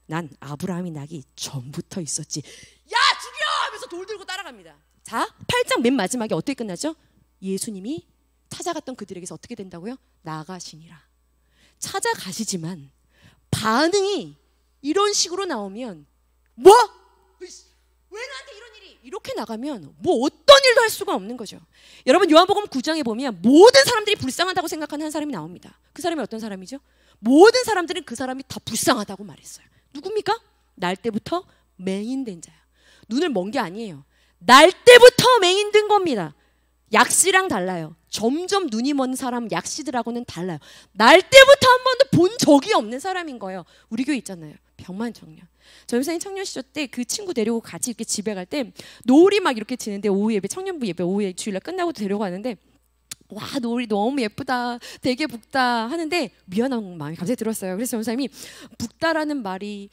난 아브라함이 나기 전부터 있었지. 야 죽여! 하면서 돌 들고 따라갑니다. 자, 8장 맨 마지막에 어떻게 끝나죠? 예수님이 찾아갔던 그들에게서 어떻게 된다고요? 나가시니라. 찾아가시지만 반응이 이런 식으로 나오면 뭐? 왜 나한테 이런 일이? 이렇게 나가면 뭐 어떤 일도 할 수가 없는 거죠. 여러분 요한복음 9장에 보면 모든 사람들이 불쌍하다고 생각하는 한 사람이 나옵니다. 그 사람이 어떤 사람이죠? 모든 사람들은 그 사람이 다 불쌍하다고 말했어요. 누굽니까? 날 때부터 맹인된 자야. 눈을 먼 게 아니에요. 날 때부터 맹인된 겁니다. 약시랑 달라요. 점점 눈이 먼 사람 약시들하고는 달라요. 날 때부터 한 번도 본 적이 없는 사람인 거예요. 우리 교회 있잖아요. 병만 청년. 전도사님 청년 시절 때 그 친구 데리고 같이 이렇게 집에 갈 때 노을이 막 이렇게 지는데 오후 예배 청년부 예배 오후에 주일날 끝나고 데려가는데 와 노을이 너무 예쁘다 되게 붓다 하는데 미안한 마음이 갑자기 들었어요. 그래서 전도사님이 붓다라는 말이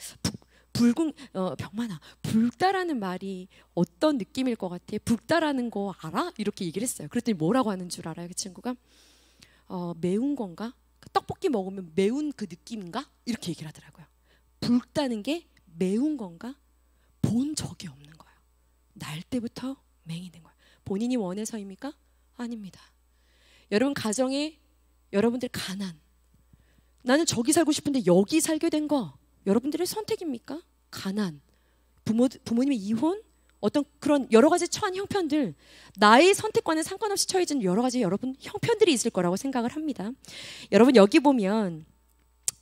붉은 병만아 붉다라는 말이 어떤 느낌일 것 같아? 붉다라는 거 알아? 이렇게 얘기를 했어요. 그랬더니 뭐라고 하는 줄 알아요? 그 친구가 매운 건가? 떡볶이 먹으면 매운 그 느낌인가? 이렇게 얘기를 하더라고요. 붉다는 게 매운 건가? 본 적이 없는 거예요. 날 때부터 맹인된 거예요. 본인이 원해서입니까? 아닙니다. 여러분 가정에 여러분들 가난 나는 저기 살고 싶은데 여기 살게 된 거 여러분들의 선택입니까? 가난 부모님의 이혼 어떤 그런 여러 가지 처한 형편들 나의 선택과는 상관없이 처해진 여러 가지 여러분 형편들이 있을 거라고 생각을 합니다. 여러분 여기 보면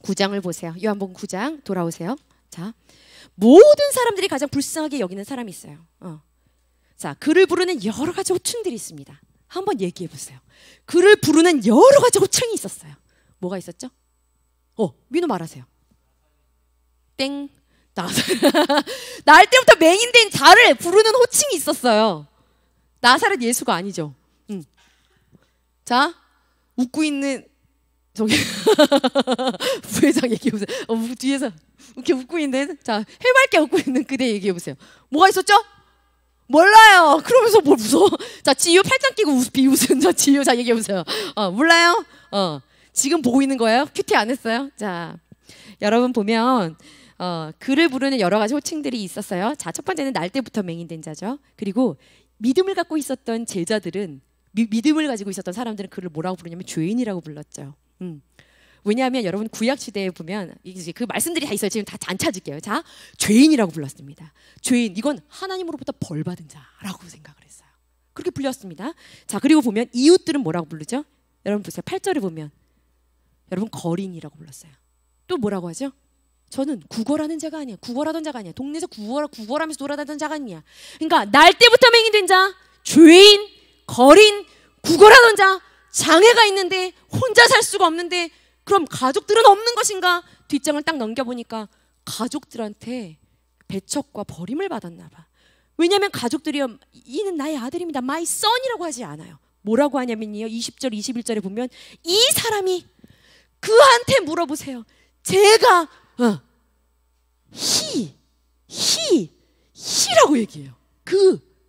9장을 보세요. 요한복음 9장 돌아오세요. 자, 모든 사람들이 가장 불쌍하게 여기는 사람이 있어요. 자, 그를 부르는 여러 가지 호칭들이 있습니다. 한번 얘기해 보세요. 그를 부르는 여러 가지 호칭이 있었어요. 뭐가 있었죠? 민호 말하세요. 땡. 날 때부터 맹인된 자를 부르는 호칭이 있었어요. 나사렛 예수가 아니죠. 자, 웃고 있는 저기 부회장 얘기해 보세요. 뒤에서 이렇게 웃고 있는, 자, 해맑게 웃고 있는 그대 얘기해 보세요. 뭐가 있었죠? 몰라요. 그러면서 뭘 무서워? 자, 지효 팔짱 끼고 비웃은 저 지효, 자, 얘기해 보세요. 몰라요? 지금 보고 있는 거예요? 큐티 안 했어요? 자, 여러분 보면 그를 부르는 여러 가지 호칭들이 있었어요. 자, 첫 번째는 날 때부터 맹인된 자죠. 그리고 믿음을 갖고 있었던 제자들은, 믿음을 가지고 있었던 사람들은 그를 뭐라고 부르냐면 죄인이라고 불렀죠. 왜냐하면 여러분 구약 시대에 보면 그 말씀들이 다 있어요. 지금 다 안 찾을게요. 자, 죄인이라고 불렀습니다. 죄인, 이건 하나님으로부터 벌 받은 자라고 생각을 했어요. 그렇게 불렸습니다. 자, 그리고 보면 이웃들은 뭐라고 부르죠? 여러분 보세요. 8절에 보면 여러분 거린이라고 불렀어요. 또 뭐라고 하죠? 저는 구걸하는 자가 아니야. 구걸하던 자가 아니야. 동네에서 구걸하면서 돌아다니던 자가 아니야. 그러니까 날 때부터 맹인된 자, 죄인, 거린, 구걸하던 자, 장애가 있는데 혼자 살 수가 없는데 그럼 가족들은 없는 것인가? 뒷장을 딱 넘겨보니까 가족들한테 배척과 버림을 받았나 봐. 왜냐하면 가족들이 이는 나의 아들입니다. my son이라고 하지 않아요. 뭐라고 하냐면요. 20절, 21절에 보면 이 사람이 그한테 물어보세요. 제가 he라고 얘기해요.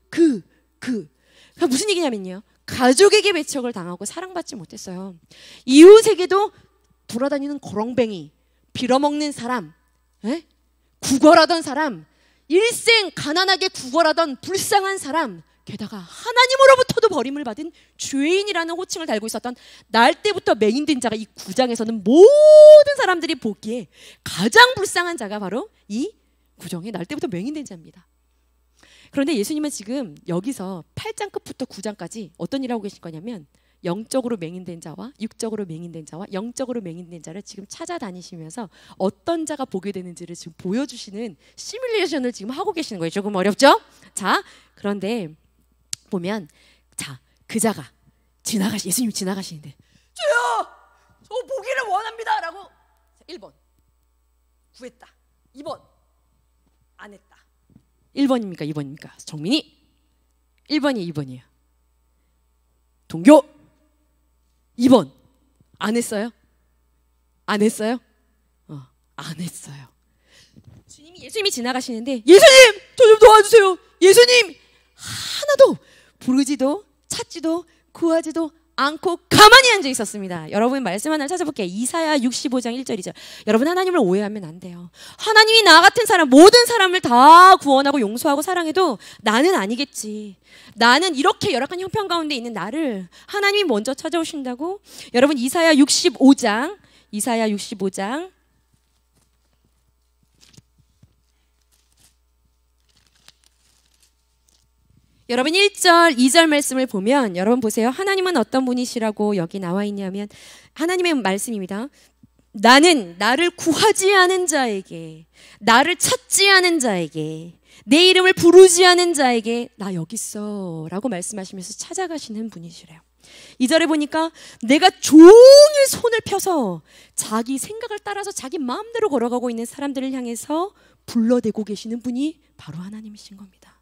그러니까 무슨 얘기냐면요. 가족에게 배척을 당하고 사랑받지 못했어요. 이웃에게도 돌아다니는 거렁뱅이, 빌어먹는 사람, 구걸하던 사람, 일생 가난하게 구걸하던 불쌍한 사람, 게다가 하나님으로부터도 버림을 받은 죄인이라는 호칭을 달고 있었던 날 때부터 맹인된 자가 이 9장에서는 모든 사람들이 보기에 가장 불쌍한 자가 바로 이 9장의 날 때부터 맹인된 자입니다. 그런데 예수님은 지금 여기서 8장 끝부터 9장까지 어떤 일을 하고 계실 거냐면 영적으로 맹인된 자와 육적으로 맹인된 자와 영적으로 맹인된 자를 지금 찾아다니시면서 어떤 자가 보게 되는지를 지금 보여주시는 시뮬레이션을 지금 하고 계시는 거예요. 조금 어렵죠? 자, 그런데 보면 자, 그 자가 예수님이 지나가시는데 주여! 저 보기를 원합니다! 라고 1번 구했다. 2번 안 했다. 1번입니까? 2번입니까? 정민이 1번이 2번이에요. 동교 2번 안 했어요? 안 했어요? 안 했어요. 예수님이 지나가시는데 예수님! 저 좀 도와주세요. 예수님! 하나도 부르지도 찾지도 구하지도 않고 가만히 앉아 있었습니다. 여러분 말씀 하나를 찾아볼게요. 이사야 65장 1절이죠. 여러분 하나님을 오해하면 안 돼요. 하나님이 나 같은 사람 모든 사람을 다 구원하고 용서하고 사랑해도 나는 아니겠지. 나는 이렇게 열악한 형편 가운데 있는 나를 하나님이 먼저 찾아오신다고? 여러분 이사야 65장 여러분 1절, 2절 말씀을 보면 여러분 보세요. 하나님은 어떤 분이시라고 여기 나와 있냐면 하나님의 말씀입니다. 나는 나를 구하지 않은 자에게, 나를 찾지 않은 자에게, 내 이름을 부르지 않은 자에게 나 여기 있어 라고 말씀하시면서 찾아가시는 분이시래요. 2절에 보니까 내가 종일 손을 펴서 자기 생각을 따라서 자기 마음대로 걸어가고 있는 사람들을 향해서 불러대고 계시는 분이 바로 하나님이신 겁니다.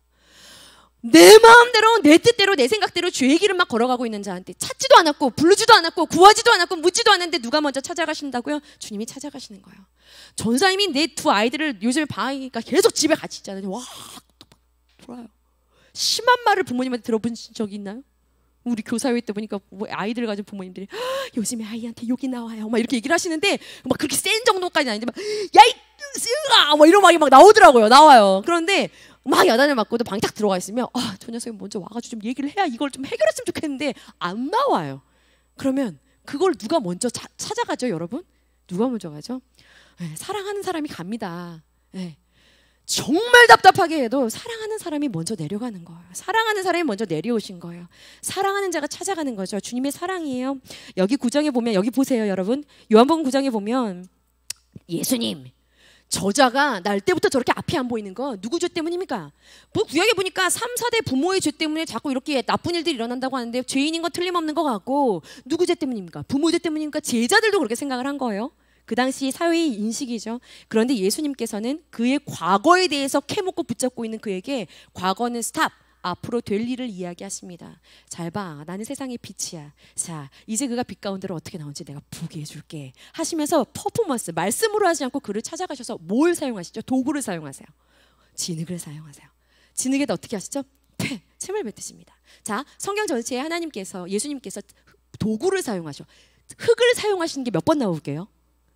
내 마음대로 내 뜻대로 내 생각대로 죄의 길을 막 걸어가고 있는 자한테 찾지도 않았고 부르지도 않았고 구하지도 않았고 묻지도 않았는데 누가 먼저 찾아가신다고요? 주님이 찾아가시는 거예요. 전사님이 내 두 아이들을 요즘에 방학이니까 계속 집에 같이 있잖아요. 와, 돌아요. 심한 말을 부모님한테 들어본 적이 있나요? 우리 교사회 때 보니까 아이들 가진 부모님들이 요즘에 아이한테 욕이 나와요 막 이렇게 얘기를 하시는데 막 그렇게 센 정도까지는 아닌데 막 야이 쓰가 막 이런 말이 막 나오더라고요. 나와요. 그런데 막 야단을 맞고도 방에 딱 들어가 있으면 저 녀석이 먼저 와가지고 좀 얘기를 해야 이걸 좀 해결했으면 좋겠는데 안 나와요. 그러면 그걸 누가 먼저 찾아가죠, 여러분? 누가 먼저 가죠? 네, 사랑하는 사람이 갑니다. 네. 정말 답답하게 해도 사랑하는 사람이 먼저 내려가는 거예요. 사랑하는 사람이 먼저 내려오신 거예요. 사랑하는 자가 찾아가는 거죠. 주님의 사랑이에요. 여기 9장에 보면 여기 보세요, 여러분. 요한복음 9장에 보면 예수님 저자가 날 때부터 저렇게 앞이 안 보이는 거 누구 죄 때문입니까? 뭐 구약에 보니까 3, 4대 부모의 죄 때문에 자꾸 이렇게 나쁜 일들이 일어난다고 하는데 죄인인 건 틀림없는 것 같고 누구 죄 때문입니까? 부모 죄 때문입니까? 제자들도 그렇게 생각을 한 거예요. 그 당시 사회의 인식이죠. 그런데 예수님께서는 그의 과거에 대해서 캐묻고 붙잡고 있는 그에게 과거는 스탑, 앞으로 될 일을 이야기하십니다. 잘 봐, 나는 세상의 빛이야. 자, 이제 그가 빛 가운데로 어떻게 나온지 내가 보게 해줄게 하시면서 퍼포먼스, 말씀으로 하지 않고 그를 찾아가셔서 뭘 사용하시죠? 도구를 사용하세요. 진흙을 사용하세요. 진흙에다 어떻게 하시죠? 침을 뱉으십니다. 자, 성경 전체에 하나님께서, 예수님께서 도구를 사용하셔. 흙을 사용하시는 게 몇 번 나올게요?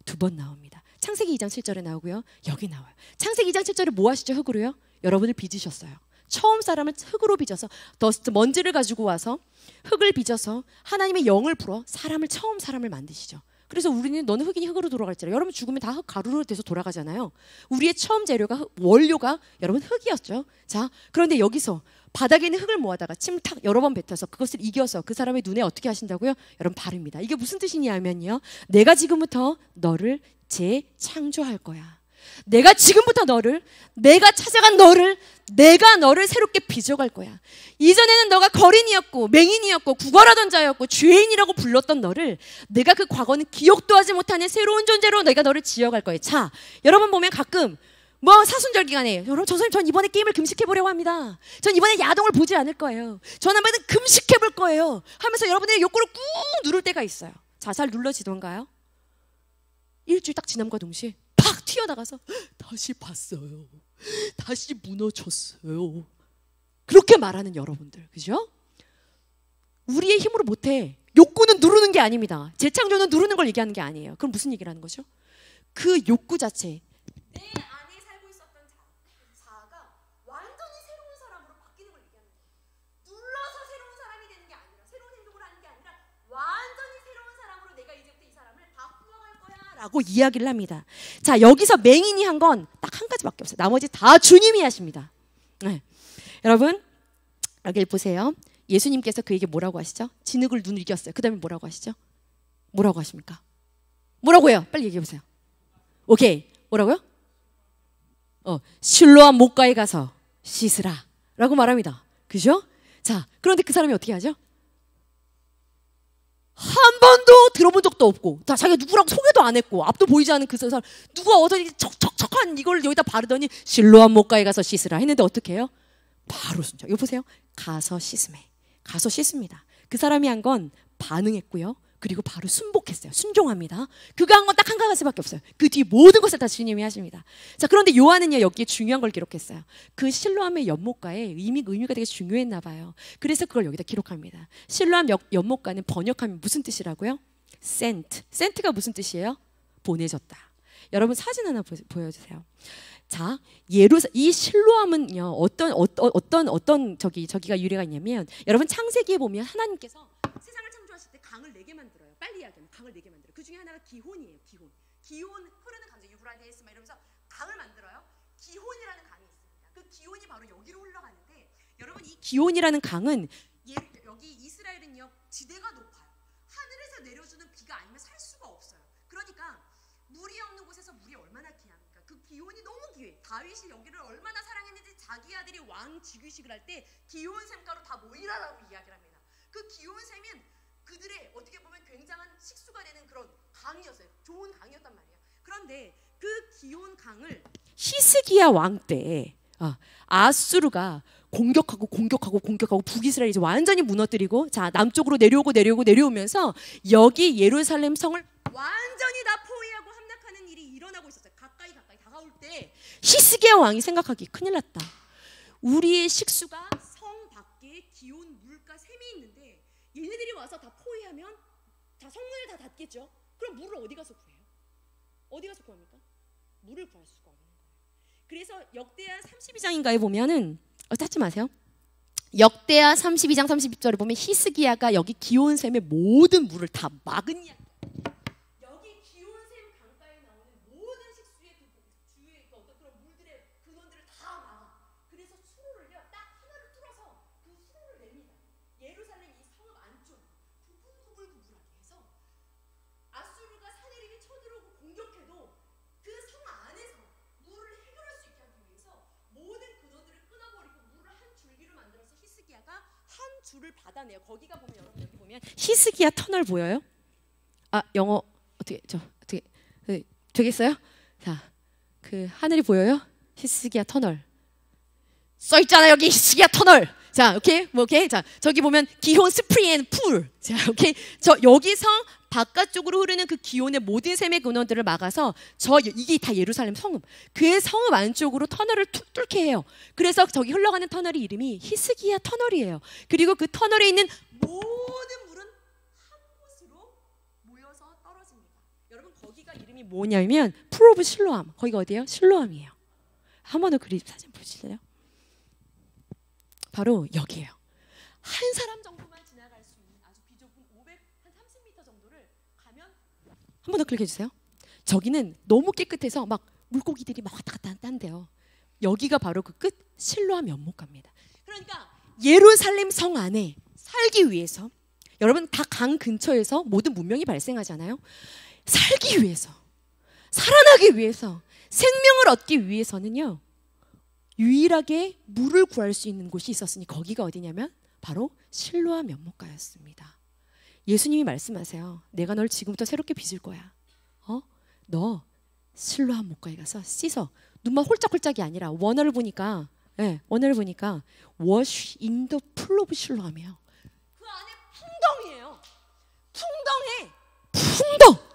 2번 나옵니다. 창세기 2장 7절에 나오고요. 여기 나와요. 창세기 2장 7절에 뭐 하시죠? 흙으로요? 여러분을 빚으셨어요. 처음 사람을 흙으로 빚어서 더스트, 먼지를 가지고 와서 흙을 빚어서 하나님의 영을 불어 사람을, 처음 사람을 만드시죠. 그래서 우리는 너는 흙이니 흙으로 돌아갈지라. 여러분 죽으면 다 흙 가루로 돼서 돌아가잖아요. 우리의 처음 재료가 원료가 여러분 흙이었죠. 자, 그런데 여기서 바닥에 있는 흙을 모아다가 침탁 여러 번 뱉어서 그것을 이겨서 그 사람의 눈에 어떻게 하신다고요? 여러분 바릅니다. 이게 무슨 뜻이냐면요, 내가 지금부터 너를 재창조할 거야. 내가 지금부터 너를, 내가 찾아간 너를, 내가 너를 새롭게 빚어갈 거야. 이전에는 너가 거린이었고 맹인이었고 구걸하던 자였고 죄인이라고 불렀던 너를 내가 그 과거는 기억도 하지 못하는 새로운 존재로 내가 너를 지어갈 거야. 자, 여러분 보면 가끔 뭐 사순절 기간에 여러분 저 선생님 전 이번에 게임을 금식해 보려고 합니다. 전 이번에 야동을 보지 않을 거예요. 전 한번은 금식해 볼 거예요 하면서 여러분의 욕구를 꾹 누를 때가 있어요. 자, 잘 눌러지던가요? 일주일 딱 지남과 동시에 팍 튀어나가서 다시 봤어요. 다시 무너졌어요. 그렇게 말하는 여러분들, 그죠? 우리의 힘으로 못해. 욕구는 누르는 게 아닙니다. 재창조는 누르는 걸 얘기하는 게 아니에요. 그럼 무슨 얘기를 하는 거죠? 그 욕구 자체, 내 안에 살고 있었던 자아가 완전히 새로운 사람으로 바뀌는 걸 얘기하는 거예요. 눌러서 새로운 사람이 되는 게 아니라, 새로운 행동을 하는 게 아니라 완전히 새로운 사람으로 내가 이제부터 이 사람을 바꾸어갈 거야 라고 이야기를 합니다. 자, 여기서 맹인이 한 건 딱 한 가지밖에 없어요. 나머지 다 주님이 하십니다. 네. 여러분 여기 보세요. 예수님께서 그에게 뭐라고 하시죠? 진흙을 눈을 이겼어요. 그 다음에 뭐라고 하시죠? 뭐라고 하십니까? 뭐라고 해요? 빨리 얘기해 보세요. 오케이, 뭐라고요? 실로암 목가에 가서 씻으라 라고 말합니다. 그죠? 자, 그런데 그 사람이 어떻게 하죠? 한 번도 들어본 적도 없고, 다 자기가 누구라고 소개도 안 했고, 앞도 보이지 않은 그 사람, 누가 어서 척척척한 이걸 여기다 바르더니 실로암 목가에 가서 씻으라 했는데 어떻게 해요? 바로 순종. 이거 보세요. 가서 씻음에. 가서 씻습니다. 그 사람이 한 건 반응했고요. 그리고 바로 순복했어요. 순종합니다. 그가 한 건 딱 한 가지밖에 없어요. 그 뒤 모든 것을 다 주님이 하십니다. 자, 그런데 요한은요, 여기에 중요한 걸 기록했어요. 그 실로암의 연못가에 의미가 되게 중요했나 봐요. 그래서 그걸 여기다 기록합니다. 실로암 연못가는 번역하면 무슨 뜻이라고요? 센트. 센트가 무슨 뜻이에요? 보내졌다. 여러분 사진 하나 보여주세요. 자, 이 실로암은요, 어떤 저기가 유래가 있냐면, 여러분 창세기에 보면 하나님께서 세상을 창조하실 때 강을 4개 만들어요. 빨리 이야기하면 강을 4개 만들어요. 그 중에 하나가 기혼이에요. 기혼 흐르는 강제 유브라데스 막 이러면서 강을 만들어요. 기혼이라는 강이 있습니다. 그 기혼이 바로 여기로 흘러가는데, 여러분 이 기혼이라는 강은 여기 이스라엘은요, 지대가 높아요. 하늘에서 내려주는 비가 아니면 살 수가 없어요. 그러니까 물이 없는 곳에서 물이 얼마나 귀합니까? 그 기혼이 너무 귀해. 다윗이 여기를 얼마나 사랑했는지 자기 아들이 왕 즉위식을 할 때 기혼 샘가로 다 모이라라고 이야기를 합니다. 그 기혼 샘은 그들의 어떻게 보면 굉장한 식수가 되는 그런 강이었어요. 좋은 강이었단 말이에요. 그런데 그 기혼 강을 히스기야 왕 때 아수르가 공격하고 북이스라엘이 이제 완전히 무너뜨리고, 자, 남쪽으로 내려오면서 여기 예루살렘 성을 완전히 다 포위하고 함락하는 일이 일어나고 있었어요. 가까이 다가올 때 히스기야 왕이 생각하기 큰일 났다. 우리의 식수가 성 밖에 기온, 물가, 샘이 있는데 얘네들이 와서 다 포위하면 다 성문을 다 닫겠죠. 그럼 물을 어디 가서 구해요? 어디 가서 구합니까? 물을 구할 수가 없는 거예요. 그래서 역대하 32장인가에 보면은 찾지 마세요. 역대하 32장 30절에 보면 히스기야가 여기 기온샘의 모든 물을 다 막은 이야기. 여기 기온샘 강가에 나오는 모든 식수의 주위의 어떤 그런 물들의 근원들을 다 막아. 그래서 수로를요 딱 하나를 뚫어서 그 수로를 냅니다. 예루살렘 이 성읍 안쪽 구불구불하게 해서 아수르가 사내림이 쳐들어오고 공격해도 그 성 안에서 줄을 받아내요. 거기가 보면 여러분 여기 보면 히스기야 터널 보여요? 아 영어 어떻게 되겠어요? 자, 그 하늘이 보여요? 히스기야 터널 써 있잖아 여기 히스기야 터널. 자, 오케이 뭐 오케이 자 저기 보면 기혼 스프링 앤 풀. 자, 오케이 저 여기서 바깥쪽으로 흐르는 그 기온의 모든 샘의 근원들을 막아서 이게 다 예루살렘 성읍. 그 성읍 안쪽으로 터널을 툭 뚫게 해요. 그래서 저기 흘러가는 터널의 이름이 히스기야 터널이에요. 그리고 그 터널에 있는 모든 물은 한 곳으로 모여서 떨어집니다. 여러분 거기가 이름이 뭐냐면 풀 오브 실로암. 거기가 어디예요? 실로암이에요. 한 번 더 그림 사진 보실래요? 바로 여기예요. 한 사람 정도만 지나갈 수 있는 아주 비좁은 530m 정도를 가면 한 번 더 클릭해 주세요. 저기는 너무 깨끗해서 막 물고기들이 막 왔다 갔다 한대요. 여기가 바로 그 끝 실로암 연못가입니다. 그러니까 예루살렘 성 안에 살기 위해서 여러분 다 강 근처에서 모든 문명이 발생하잖아요. 살기 위해서 살아나기 위해서 생명을 얻기 위해서는요. 유일하게 물을 구할 수 있는 곳이 있었으니 거기가 어디냐면 바로 실로암 연못가였습니다. 예수님이 말씀하세요. 내가 널 지금부터 새롭게 빚을 거야. 너 실로암 못가에 가서 씻어. 눈만 홀짝홀짝이 아니라 원어를 보니까 원어를 보니까 wash in the pool of 실로암이에요. 그 안에 풍덩이에요. 풍덩에 풍덩.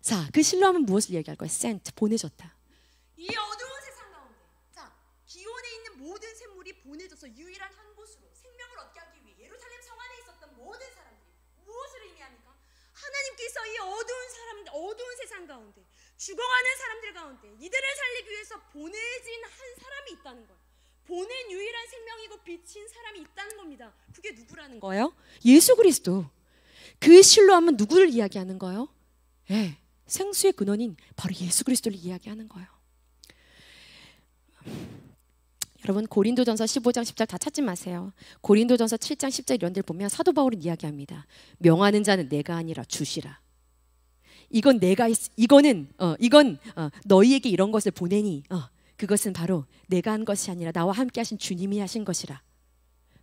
자, 그 실로암은 무엇을 얘기할 거야? sent 보내줬다. 이 어두운 세상 가운데 자 기온에 있는 모든 샘물이 보내져서 유일한 한 곳으로 생명을 얻게 하기 위해 예루살렘 성 안에 있었던 모든 사람들이 무엇을 의미합니까? 하나님께서 이 어두운 세상 가운데 죽어가는 사람들 가운데 이들을 살리기 위해서 보내진 한 사람이 있다는 거예요. 보낸 유일한 생명이고 빛인 사람이 있다는 겁니다. 그게 누구라는 거예요? 예수 그리스도. 그 실로암은 누구를 이야기하는 거예요? 생수의 근원인 바로 예수 그리스도를 이야기하는 거예요. 여러분 고린도전서 15장 10절 다 찾지 마세요. 고린도전서 7장 10절 이런 데를 보면 사도 바울은 이야기합니다. 명하는 자는 내가 아니라 주시라. 이건 너희에게 이런 것을 보내니 그것은 바로 내가 한 것이 아니라 나와 함께 하신 주님이 하신 것이라.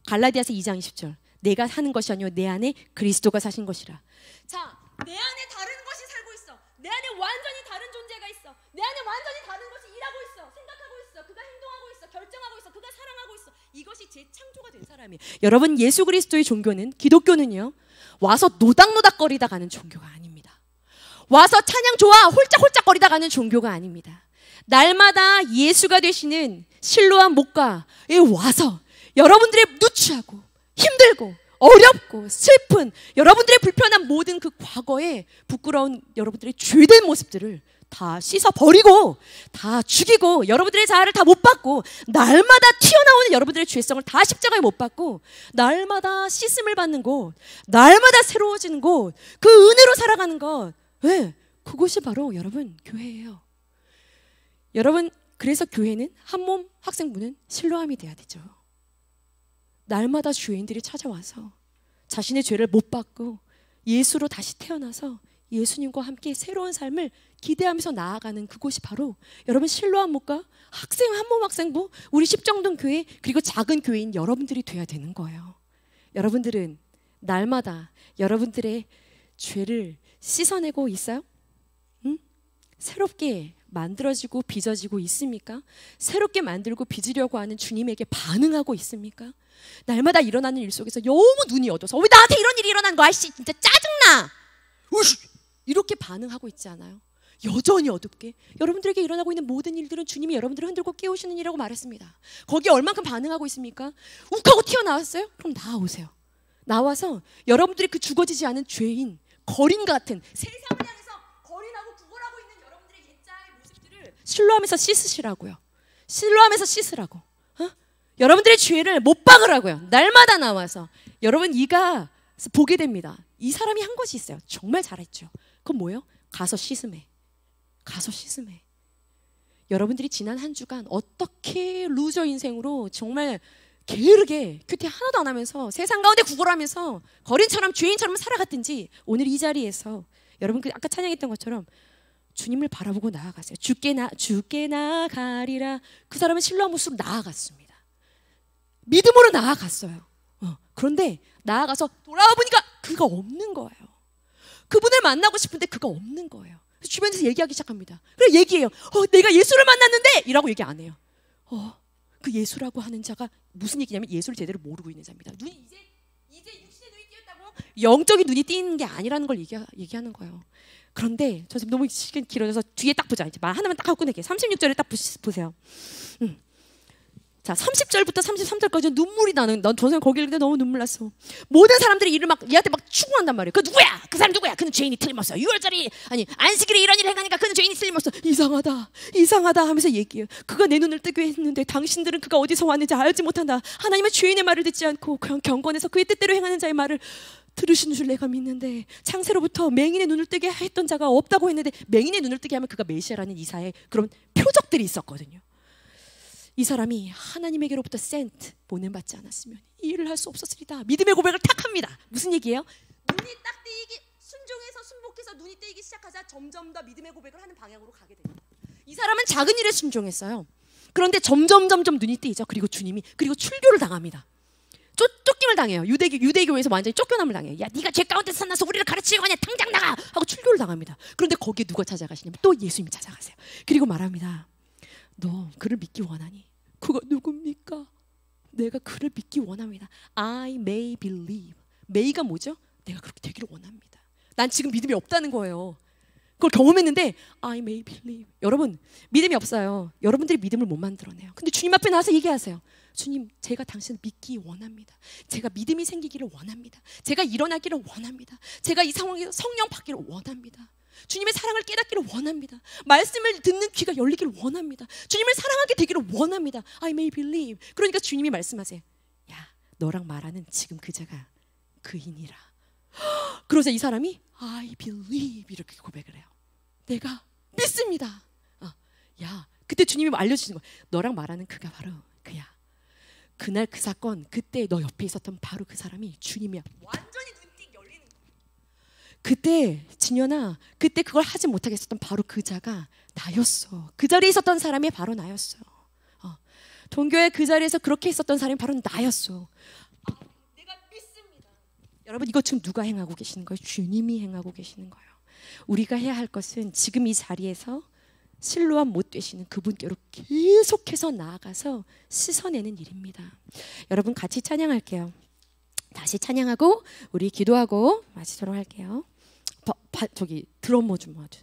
갈라디아서 2장 20절 내가 하는 것이 아니요 내 안에 그리스도가 사신 것이라. 자, 내 안에 다른 것이 살고 있어. 내 안에 완전히 다른 존재가 있어. 내 안에 완전히 다른 것이 일하고 있어. 생각하고 있어. 그가 행동하고 있어. 결정하고 있어. 그가 사랑하고 있어. 이것이 재창조가 된 사람이에요. 여러분 예수 그리스도의 종교는 기독교는요 와서 노닥노닥거리다 가는 종교가 아닙니다. 와서 찬양 좋아 홀짝홀짝거리다 가는 종교가 아닙니다. 날마다 예수가 되시는 실로암 목가에 와서 여러분들의 누추하고 힘들고 어렵고 슬픈 여러분들의 불편한 모든 그 과거에 부끄러운 여러분들의 죄된 모습들을 다 씻어버리고 다 죽이고 여러분들의 자아를 다 못 받고 날마다 튀어나오는 여러분들의 죄성을 다 십자가에 못 받고 날마다 씻음을 받는 곳 날마다 새로워지는 곳 그 은혜로 살아가는 것 그것이 바로 여러분 교회예요. 여러분 그래서 교회는 한몸 학생부는 실로암이 돼야 되죠. 날마다 죄인들이 찾아와서 자신의 죄를 못 받고 예수로 다시 태어나서 예수님과 함께 새로운 삶을 기대하면서 나아가는 그곳이 바로 여러분 실로암 목가 학생 한몸 학생부 우리 십정동 교회 그리고 작은 교회인 여러분들이 돼야 되는 거예요. 여러분들은 날마다 여러분들의 죄를 씻어내고 있어요? 응? 새롭게 만들어지고 빚어지고 있습니까? 새롭게 만들고 빚으려고 하는 주님에게 반응하고 있습니까? 날마다 일어나는 일 속에서 너무 눈이 어두워서 왜 나한테 이런 일이 일어난 거야? 씨 진짜 짜증나! 이렇게 반응하고 있지 않아요? 여전히 어둡게 여러분들에게 일어나고 있는 모든 일들은 주님이 여러분들을 흔들고 깨우시는 일이라고 말했습니다. 거기에 얼만큼 반응하고 있습니까? 욱하고 튀어나왔어요? 그럼 나와오세요. 나와서 여러분들이 그 죽어지지 않은 죄인 거린 같은 세상을 향해서 거린하고 구걸하고 있는 여러분들의 옛자의 모습들을 실로암에서 씻으시라고요. 실로암에서 씻으라고. 여러분들의 죄를 못 박으라고요. 날마다 나와서 여러분 이가 보게 됩니다. 이 사람이 한 것이 있어요. 정말 잘했죠. 그건 뭐예요? 가서 씻음해. 가서 씻음해. 여러분들이 지난 한 주간 어떻게 루저 인생으로 정말 게으르게 큐티 하나도 안 하면서 세상 가운데 구걸하면서 거린처럼 죄인처럼 살아갔든지 오늘 이 자리에서 여러분 그 아까 찬양했던 것처럼 주님을 바라보고 나아가세요. 주께 나아가리라. 그 사람은 실로암 모습으로 나아갔습니다. 믿음으로 나아갔어요. 그런데 나아가서 돌아와 보니까 그가 없는 거예요. 그분을 만나고 싶은데 그가 없는 거예요. 주변에서 얘기하기 시작합니다. 그래 얘기해요. 내가 예수를 만났는데 이라고 얘기 안 해요. 그 예수라고 하는 자가 무슨 얘기냐면 예수를 제대로 모르고 있는 자입니다. 눈이 이제 육신의 눈이 띄었다고 영적인 눈이 띄는 게 아니라는 걸 얘기하는 거예요. 그런데 저 지금 너무 시간 길어져서 뒤에 딱 보자. 이제 말 하나만 딱 하고 끝낼게요. 36절에 딱 보세요. 자, 30절부터 33절까지 눈물이 나는, 난 저 사람 거기 읽을 때 너무 눈물 났어. 모든 사람들이 이를 막 얘한테 막 추궁한단 말이에요. 그 누구야? 그 사람 누구야? 그는 죄인이 틀림없어. 6월절이 아니 안식일에 이런 일을 행하니까 그는 죄인이 틀림없어. 이상하다 하면서 얘기해요. 그가 내 눈을 뜨게 했는데 당신들은 그가 어디서 왔는지 알지 못한다. 하나님은 죄인의 말을 듣지 않고 그냥 경건해서 그의 뜻대로 행하는 자의 말을 들으시는 줄 내가 믿는데, 창세로부터 맹인의 눈을 뜨게 했던 자가 없다고 했는데, 맹인의 눈을 뜨게 하면 그가 메시아라는 이사의 그런 표적들이 있었거든요. 이 사람이 하나님에게로부터 센트 보냄받지 않았으면 이 일을 할 수 없었으리다. 믿음의 고백을 탁 합니다. 무슨 얘기예요? 눈이 딱 뜨이기, 순종해서 순복해서 눈이 뜨이기 시작하자 점점 더 믿음의 고백을 하는 방향으로 가게 됩니다. 이 사람은 작은 일에 순종했어요. 그런데 점점 눈이 뜨이죠. 그리고 출교를 당합니다. 쫓김을 당해요. 유대교에서 완전히 쫓겨남을 당해요. 야, 네가 죄 가운데 살아서 우리를 가르치려고 하냐, 당장 나가 하고 출교를 당합니다. 그런데 거기에 누가 찾아가시냐면 또 예수님이 찾아가세요. 그리고 말합니다. 너 그를 믿기 원하니? 그가 누굽니까? 내가 그를 믿기 원합니다. I may believe. may가 뭐죠? 내가 그렇게 되기를 원합니다. 난 지금 믿음이 없다는 거예요. 그걸 경험했는데 I may believe. 여러분, 믿음이 없어요. 여러분들이 믿음을 못 만들어내요. 근데 주님 앞에 나와서 얘기하세요. 주님, 제가 당신을 믿기 원합니다. 제가 믿음이 생기기를 원합니다. 제가 일어나기를 원합니다. 제가 이 상황에서 성령 받기를 원합니다. 주님의 사랑을 깨닫기를 원합니다. 말씀을 듣는 귀가 열리기를 원합니다. 주님을 사랑하게 되기를 원합니다. I may believe. 그러니까 주님이 말씀하세요. 야, 너랑 말하는 지금 그 자가 그이니라. 그러자 이 사람이 I believe 이렇게 고백을 해요. 내가 믿습니다. 야, 그때 주님이 알려주시는 거예요. 너랑 말하는 그가 바로 그야. 그날 그 사건, 그때 너 옆에 있었던 바로 그 사람이 주님이야. 완전히 눈띵 열리는 거야. 그때 진연아, 그때 그걸 하지 못하게 했었던 바로 그 자가 나였어. 그 자리에 있었던 사람이 바로 나였어. 동교회 그 자리에서 그렇게 있었던 사람이 바로 나였어. 내가 믿습니다. 여러분, 이거 지금 누가 행하고 계시는 거예요? 주님이 행하고 계시는 거예요. 우리가 해야 할 것은 지금 이 자리에서 실로암 못 되시는 그분께로 계속해서 나아가서 씻어내는 일입니다. 여러분, 같이 찬양할게요. 다시 찬양하고 우리 기도하고 마치도록 할게요. 저기 드럼 좀 와줘.